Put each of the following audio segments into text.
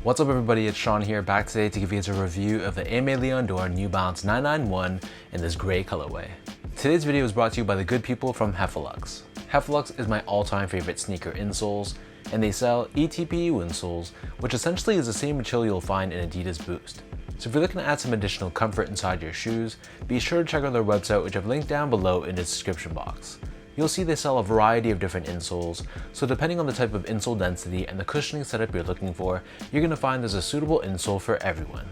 What's up everybody, it's Sean here, back today to give you guys a review of the Aimé Leon Dore New Balance 991 in this gray colorway. Today's video is brought to you by the good people from Heffelux. Heffelux is my all-time favorite sneaker insoles, and they sell ETPU insoles, which essentially is the same material you'll find in Adidas Boost. So if you're looking to add some additional comfort inside your shoes, be sure to check out their website, which I've linked down below in the description box. You'll see they sell a variety of different insoles, so depending on the type of insole density and the cushioning setup you're looking for, you're going to find there's a suitable insole for everyone.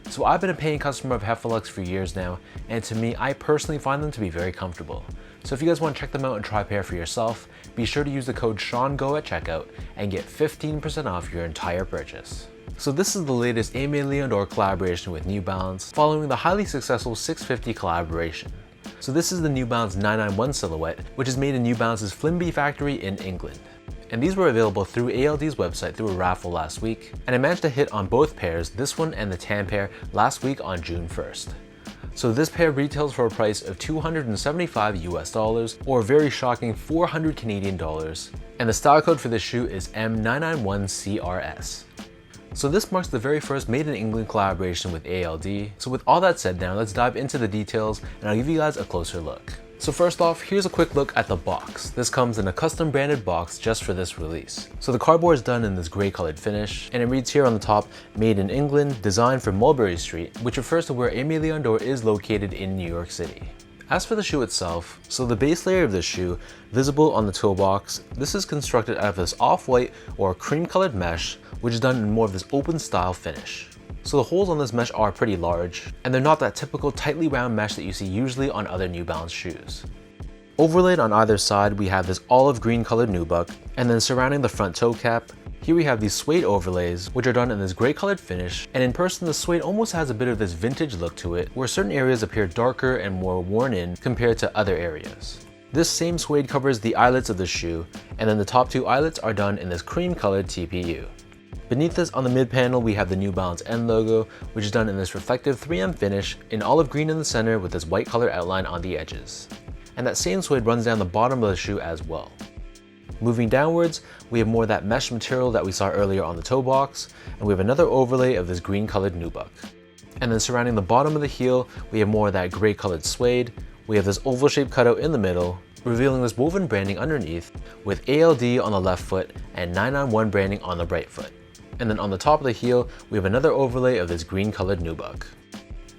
So I've been a paying customer of Heffelux for years now, and to me, I personally find them to be very comfortable. So if you guys want to check them out and try a pair for yourself, be sure to use the code SEANGO at checkout and get 15% off your entire purchase. So this is the latest Aimé Leon Dore collaboration with New Balance, following the highly successful 650 collaboration. So this is the New Balance 991 silhouette, which is made in New Balance's Flimby factory in England. And these were available through ALD's website through a raffle last week, and I managed to hit on both pairs, this one and the tan pair, last week on June 1st. So this pair retails for a price of $275 US, or a very shocking 400 Canadian dollars, and the style code for this shoe is M991CRS. So this marks the very first Made in England collaboration with ALD. So with all that said now, let's dive into the details and I'll give you guys a closer look. So first off, here's a quick look at the box. This comes in a custom branded box just for this release. So the cardboard is done in this gray colored finish, and it reads here on the top, Made in England, designed for Mulberry Street, which refers to where Aimé Leon Dore is located in New York City. As for the shoe itself, so the base layer of this shoe, visible on the toe box, this is constructed out of this off-white or cream colored mesh, which is done in more of this open style finish. So the holes on this mesh are pretty large, and they're not that typical tightly wound mesh that you see usually on other New Balance shoes. Overlaid on either side, we have this olive green colored nubuck, and then surrounding the front toe cap, here we have these suede overlays, which are done in this gray colored finish, and in person the suede almost has a bit of this vintage look to it, where certain areas appear darker and more worn in compared to other areas. This same suede covers the eyelets of the shoe, and then the top two eyelets are done in this cream colored TPU. Beneath this on the mid panel we have the New Balance N logo, which is done in this reflective 3M finish in olive green in the center with this white color outline on the edges. And that same suede runs down the bottom of the shoe as well. Moving downwards, we have more of that mesh material that we saw earlier on the toe box, and we have another overlay of this green colored nubuck. And then surrounding the bottom of the heel, we have more of that gray colored suede. We have this oval shaped cutout in the middle, revealing this woven branding underneath with ALD on the left foot and 991 branding on the right foot. And then on the top of the heel, we have another overlay of this green colored nubuck.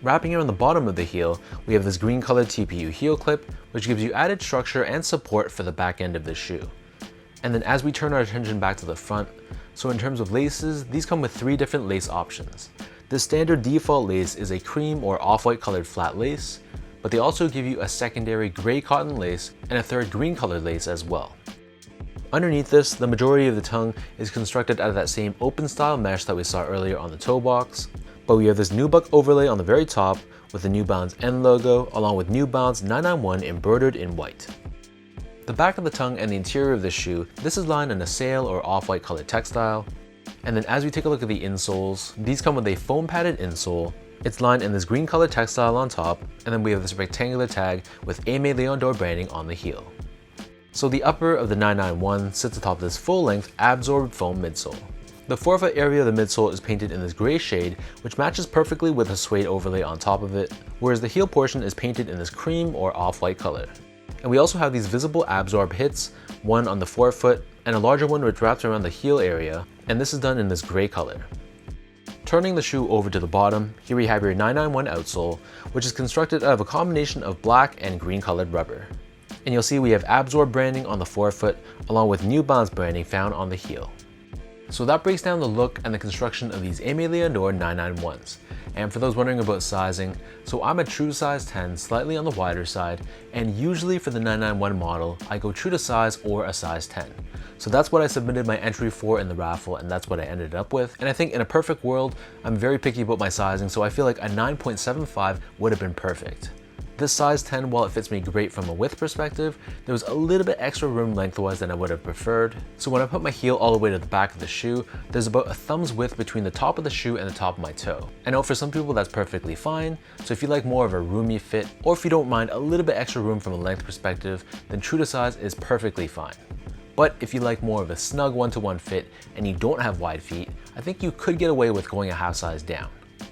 Wrapping around the bottom of the heel, we have this green colored TPU heel clip, which gives you added structure and support for the back end of the shoe. And then as we turn our attention back to the front, so in terms of laces, these come with 3 different lace options. The standard default lace is a cream or off-white colored flat lace, but they also give you a secondary gray cotton lace and a third green colored lace as well. Underneath this, the majority of the tongue is constructed out of that same open style mesh that we saw earlier on the toe box, but we have this nubuck overlay on the very top with the New Balance N logo along with New Balance 991 embroidered in white. The back of the tongue and the interior of the shoe, this is lined in a sail or off-white colored textile. And then as we take a look at the insoles, these come with a foam padded insole. It's lined in this green colored textile on top, and then we have this rectangular tag with Aimé Leon Dore branding on the heel. So the upper of the 991 sits atop this full-length absorbed foam midsole. The forefoot area of the midsole is painted in this gray shade, which matches perfectly with a suede overlay on top of it, whereas the heel portion is painted in this cream or off-white color. And we also have these visible absorb hits, one on the forefoot and a larger one which wraps around the heel area, and this is done in this gray color. Turning the shoe over to the bottom, here we have your 991 outsole, which is constructed out of a combination of black and green colored rubber. And you'll see we have absorb branding on the forefoot along with New Balance branding found on the heel. So that breaks down the look and the construction of these Aimé Leon Dore 991s. And for those wondering about sizing, so I'm a true size 10, slightly on the wider side, and usually for the 991 model, I go true to size or a size 10. So that's what I submitted my entry for in the raffle, and that's what I ended up with. And I think in a perfect world, I'm very picky about my sizing, so I feel like a 9.75 would have been perfect. This size 10, while it fits me great from a width perspective, there was a little bit extra room lengthwise than I would have preferred. So when I put my heel all the way to the back of the shoe, there's about a thumb's width between the top of the shoe and the top of my toe. I know for some people that's perfectly fine, so if you like more of a roomy fit, or if you don't mind a little bit extra room from a length perspective, then true to size is perfectly fine. But if you like more of a snug one-to-one fit and you don't have wide feet, I think you could get away with going a half size down.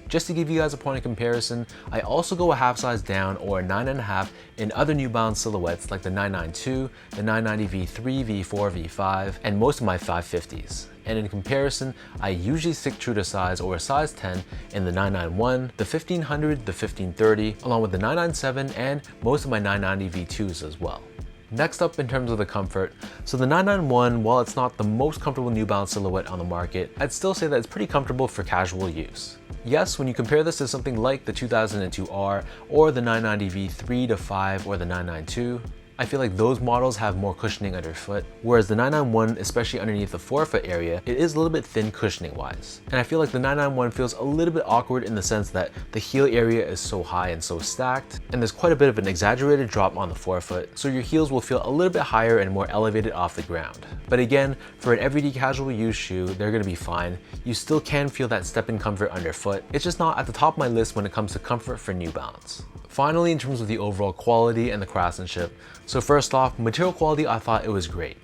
Just to give you guys a point of comparison, I also go a half size down or a 9.5 in other New Balance silhouettes like the 992, the 990 V3, V4, V5, and most of my 550s. And in comparison, I usually stick true to size or a size 10 in the 991, the 1500, the 1530, along with the 997 and most of my 990 V2s as well. Next up in terms of the comfort, so the 991, while it's not the most comfortable New Balance silhouette on the market, I'd still say that it's pretty comfortable for casual use. Yes, when you compare this to something like the 2002R or the 990 V3 to 5 or the 992, I feel like those models have more cushioning underfoot, whereas the 991, especially underneath the forefoot area, it is a little bit thin cushioning wise. And I feel like the 991 feels a little bit awkward in the sense that the heel area is so high and so stacked, and there's quite a bit of an exaggerated drop on the forefoot, so your heels will feel a little bit higher and more elevated off the ground. But again, for an everyday casual use shoe, they're gonna be fine. You still can feel that step-in comfort underfoot. It's just not at the top of my list when it comes to comfort for New Balance. Finally, in terms of the overall quality and the craftsmanship, so first off, material quality, I thought it was great.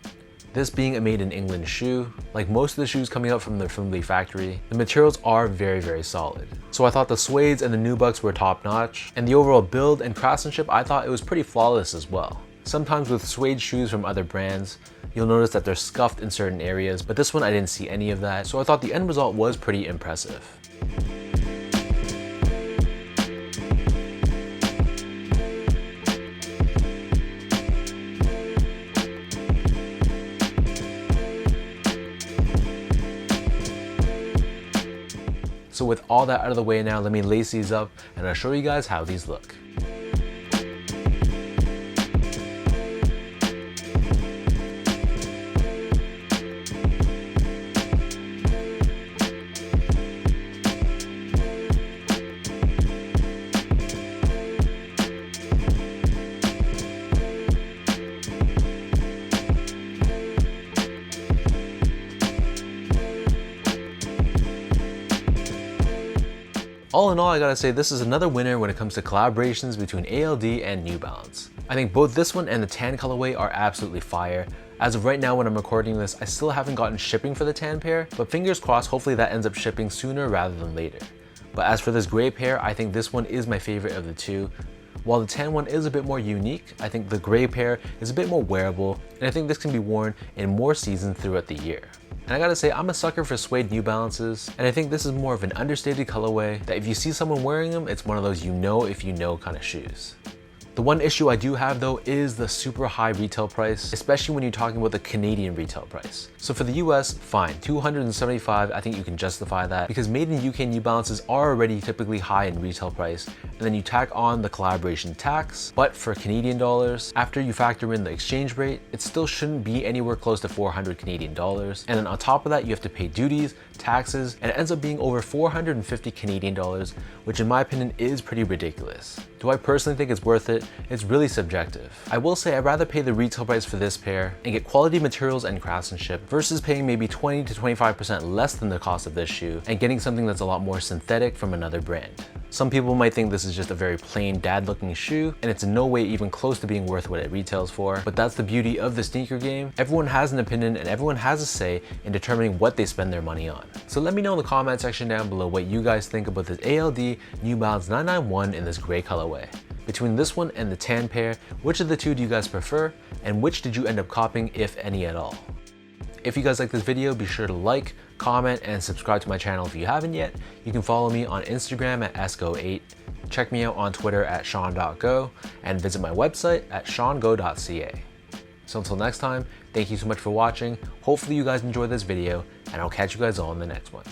This being a made in England shoe, like most of the shoes coming out from the factory, the materials are very, very solid. So I thought the Suedes and the nubucks were top notch, and the overall build and craftsmanship, I thought it was pretty flawless as well. Sometimes with Suede shoes from other brands, you'll notice that they're scuffed in certain areas, but this one I didn't see any of that, so I thought the end result was pretty impressive. So with all that out of the way now, let me lace these up and I'll show you guys how these look. All in all, I gotta say this is another winner when it comes to collaborations between ALD and New Balance. I think both this one and the tan colorway are absolutely fire. As of right now when I'm recording this, I still haven't gotten shipping for the tan pair, but fingers crossed, hopefully that ends up shipping sooner rather than later. But as for this gray pair, I think this one is my favorite of the two. While the tan one is a bit more unique, I think the gray pair is a bit more wearable, and I think this can be worn in more seasons throughout the year. And I gotta say, I'm a sucker for suede New Balances, and I think this is more of an understated colorway that if you see someone wearing them, it's one of those you know if you know kind of shoes. The one issue I do have though is the super high retail price, especially when you're talking about the Canadian retail price. So for the US, fine, $275, I think you can justify that because made in UK New Balances are already typically high in retail price, and then you tack on the collaboration tax. But for Canadian dollars, after you factor in the exchange rate, it still shouldn't be anywhere close to 400 Canadian dollars. And then on top of that, you have to pay duties, taxes, and it ends up being over 450 Canadian dollars, which in my opinion is pretty ridiculous. Do I personally think it's worth it? It's really subjective. I will say I'd rather pay the retail price for this pair and get quality materials and craftsmanship versus paying maybe 20 to 25% less than the cost of this shoe and getting something that's a lot more synthetic from another brand. Some people might think this is just a very plain dad looking shoe and it's in no way even close to being worth what it retails for, but that's the beauty of the sneaker game. Everyone has an opinion and everyone has a say in determining what they spend their money on. So let me know in the comment section down below what you guys think about this ALD New Balance 991 in this gray colorway. Between this one and the tan pair, which of the two do you guys prefer and which did you end up copying, if any at all? If you guys like this video, be sure to like, comment, and subscribe to my channel if you haven't yet. You can follow me on Instagram at sgo8, check me out on Twitter at sean.go, and visit my website at seango.ca. So until next time, thank you so much for watching. Hopefully you guys enjoyed this video, and I'll catch you guys all in the next one.